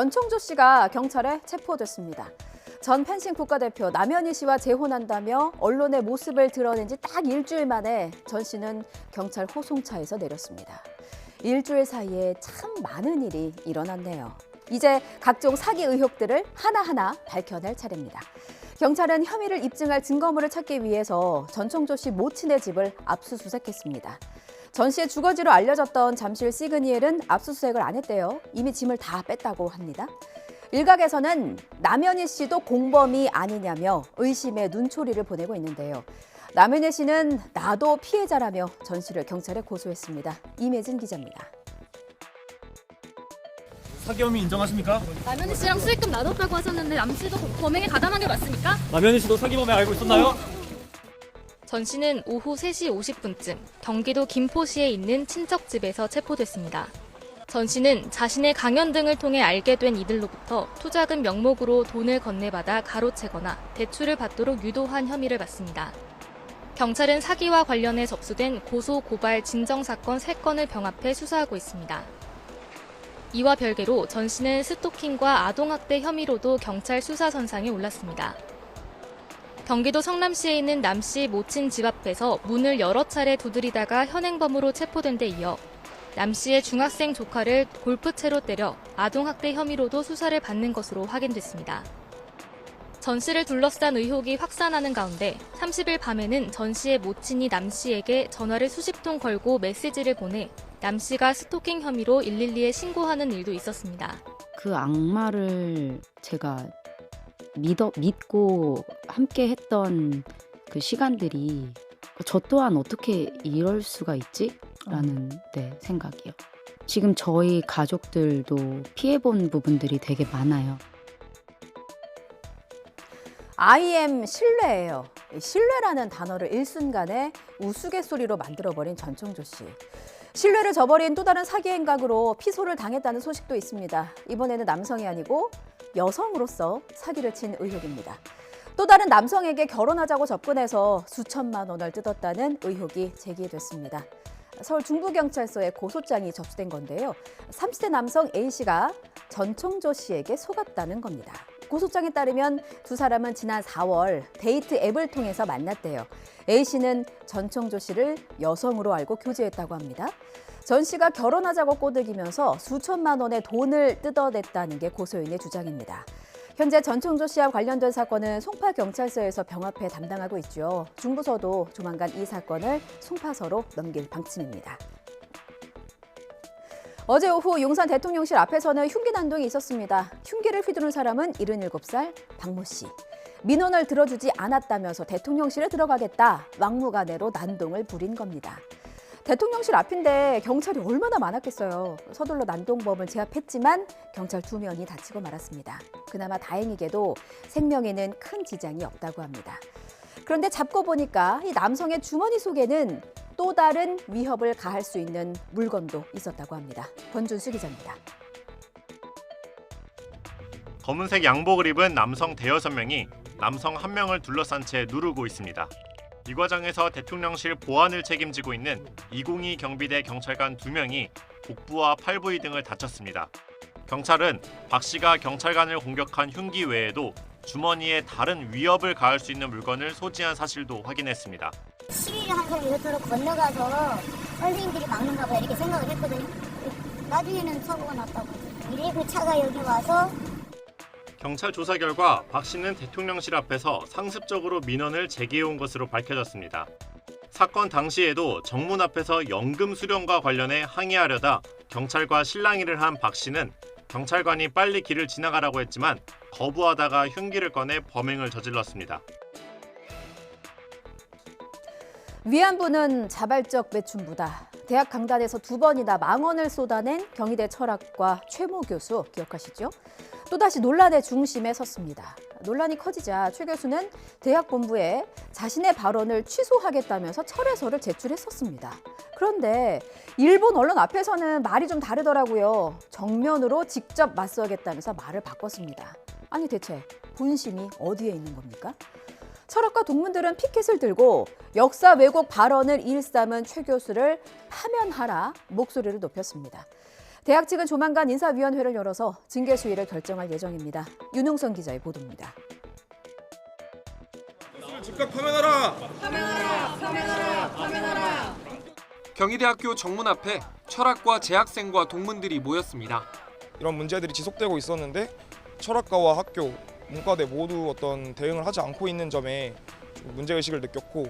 전총조 씨가 경찰에 체포됐습니다. 전 펜싱 국가대표 남현희 씨와 재혼한다며 언론의 모습을 드러낸 지 딱 일주일 만에 전 씨는 경찰 호송차에서 내렸습니다. 일주일 사이에 참 많은 일이 일어났네요. 이제 각종 사기 의혹들을 하나하나 밝혀낼 차례입니다. 경찰은 혐의를 입증할 증거물을 찾기 위해서 전총조 씨 모친의 집을 압수수색했습니다. 전 씨의 주거지로 알려졌던 잠실 시그니엘은 압수수색을 안 했대요. 이미 짐을 다 뺐다고 합니다. 일각에서는 남현희 씨도 공범이 아니냐며 의심의 눈초리를 보내고 있는데요. 남현희 씨는 나도 피해자라며 전 씨를 경찰에 고소했습니다. 임혜진 기자입니다. 사기 혐의 인정하십니까? 남현희 씨랑 수익금 나눴다고 하셨는데 남 씨도 범행에 가담한 게 맞습니까? 남현희 씨도 사기 범행 알고 있었나요? 전 씨는 오후 3시 50분쯤 경기도 김포시에 있는 친척 집에서 체포됐습니다. 전 씨는 자신의 강연 등을 통해 알게 된 이들로부터 투자금 명목으로 돈을 건네받아 가로채거나 대출을 받도록 유도한 혐의를 받습니다. 경찰은 사기와 관련해 접수된 고소, 고발, 진정사건 3건을 병합해 수사하고 있습니다. 이와 별개로 전 씨는 스토킹과 아동학대 혐의로도 경찰 수사선상에 올랐습니다. 경기도 성남시에 있는 남 씨 모친 집 앞에서 문을 여러 차례 두드리다가 현행범으로 체포된 데 이어 남 씨의 중학생 조카를 골프채로 때려 아동학대 혐의로도 수사를 받는 것으로 확인됐습니다. 전 씨를 둘러싼 의혹이 확산하는 가운데 30일 밤에는 전 씨의 모친이 남 씨에게 전화를 수십 통 걸고 메시지를 보내 남 씨가 스토킹 혐의로 112에 신고하는 일도 있었습니다. 그 악마를 제가 믿고 함께 했던 그 시간들이 저 또한 어떻게 이럴 수가 있지? 라는 생각이요. 지금 저희 가족들도 피해본 부분들이 되게 많아요. IM 신뢰예요. 신뢰라는 단어를 일순간에 우스갯소리로 만들어버린 전총조 씨. 신뢰를 저버린 또 다른 사기 행각으로 피소를 당했다는 소식도 있습니다. 이번에는 남성이 아니고 여성으로서 사기를 친 의혹입니다. 또 다른 남성에게 결혼하자고 접근해서 수천만 원을 뜯었다는 의혹이 제기됐습니다. 서울 중부경찰서에 고소장이 접수된 건데요. 30대 남성 A씨가 전총조 씨에게 속았다는 겁니다. 고소장에 따르면 두 사람은 지난 4월 데이트 앱을 통해서 만났대요. A씨는 전총조 씨를 여성으로 알고 교제했다고 합니다. 전 씨가 결혼하자고 꼬드기면서 수천만 원의 돈을 뜯어냈다는 게 고소인의 주장입니다. 현재 전총조 씨와 관련된 사건은 송파경찰서에서 병합해 담당하고 있죠. 중부서도 조만간 이 사건을 송파서로 넘길 방침입니다. 어제 오후 용산 대통령실 앞에서는 흉기 난동이 있었습니다. 흉기를 휘두른 사람은 77살 박모 씨. 민원을 들어주지 않았다면서 대통령실에 들어가겠다. 막무가내로 난동을 부린 겁니다. 대통령실 앞인데 경찰이 얼마나 많았겠어요. 서둘러 난동범을 제압했지만 경찰 2명이 다치고 말았습니다. 그나마 다행히게도 생명에는 큰 지장이 없다고 합니다. 그런데 잡고 보니까 이 남성의 주머니 속에는 또 다른 위협을 가할 수 있는 물건도 있었다고 합니다. 권준수 기자입니다. 검은색 양복을 입은 남성 대여섯 명이 남성 한 명을 둘러싼 채 누르고 있습니다. 이 과정에서 대통령실 보안을 책임지고 있는 202 경비대 경찰관 2명이 복부와 팔 부위 등을 다쳤습니다. 경찰은 박 씨가 경찰관을 공격한 흉기 외에도 주머니에 다른 위협을 가할 수 있는 물건을 소지한 사실도 확인했습니다. 시위를 한 사람이 이렇게 건너가서 선생님들이 막는가 봐 이렇게 생각을 했거든요. 나중에는 사고가 났다고. 그 차가 여기 와서 경찰 조사 결과 박 씨는 대통령실 앞에서 상습적으로 민원을 제기해온 것으로 밝혀졌습니다. 사건 당시에도 정문 앞에서 연금 수령과 관련해 항의하려다 경찰과 실랑이를 한 박 씨는 경찰관이 빨리 길을 지나가라고 했지만 거부하다가 흉기를 꺼내 범행을 저질렀습니다. 위안부는 자발적 매춘부다. 대학 강단에서 2번이나 망언을 쏟아낸 경희대 철학과 최모 교수 기억하시죠? 또다시 논란의 중심에 섰습니다. 논란이 커지자 최 교수는 대학 본부에 자신의 발언을 취소하겠다면서 철회서를 제출했었습니다. 그런데 일본 언론 앞에서는 말이 좀 다르더라고요. 정면으로 직접 맞서겠다면서 말을 바꿨습니다. 아니 대체 본심이 어디에 있는 겁니까? 철학과 동문들은 피켓을 들고 역사 왜곡 발언을 일삼은 최 교수를 파면하라 목소리를 높였습니다. 대학 측은 조만간 인사위원회를 열어서 징계 수위를 결정할 예정입니다. 윤웅선 기자의 보도입니다. 즉각 파면하라! 경희대학교 정문 앞에 철학과 재학생과 동문들이 모였습니다. 이런 문제들이 지속되고 있었는데 철학과와 학교, 문과대 모두 어떤 대응을 하지 않고 있는 점에 좀 문제의식을 느꼈고,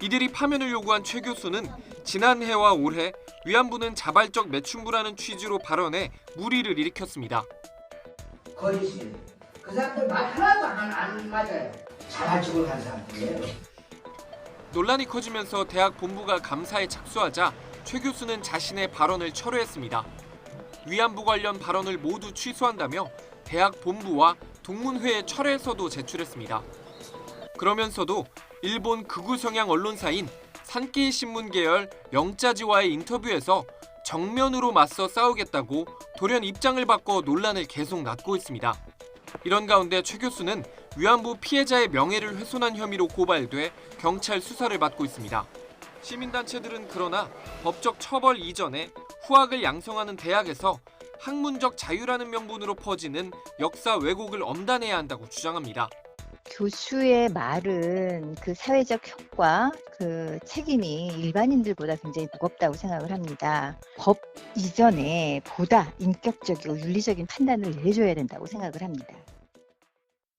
이들이 파면을 요구한 최 교수는 지난해와 올해 위안부는 자발적 매춘부라는 취지로 발언해 물의를 일으켰습니다. 거짓말. 그 사람들 말 하나도 안 맞아요. 자발적으로 간 사람들이에요. 논란이 커지면서 대학 본부가 감사에 착수하자 최 교수는 자신의 발언을 철회했습니다. 위안부 관련 발언을 모두 취소한다며 대학 본부와 동문회의 철회서도 제출했습니다. 그러면서도 일본 극우 성향 언론사인 산케이 신문 계열 영자지와의 인터뷰에서 정면으로 맞서 싸우겠다고 돌연 입장을 바꿔 논란을 계속 낳고 있습니다. 이런 가운데 최 교수는 위안부 피해자의 명예를 훼손한 혐의로 고발돼 경찰 수사를 받고 있습니다. 시민단체들은 그러나 법적 처벌 이전에 후학을 양성하는 대학에서 학문적 자유라는 명분으로 퍼지는 역사 왜곡을 엄단해야 한다고 주장합니다. 교수의 말은 그 사회적 효과, 그 책임이 일반인들보다 굉장히 무겁다고 생각을 합니다. 법 이전에 보다 인격적이고 윤리적인 판단을 내줘야 된다고 생각을 합니다.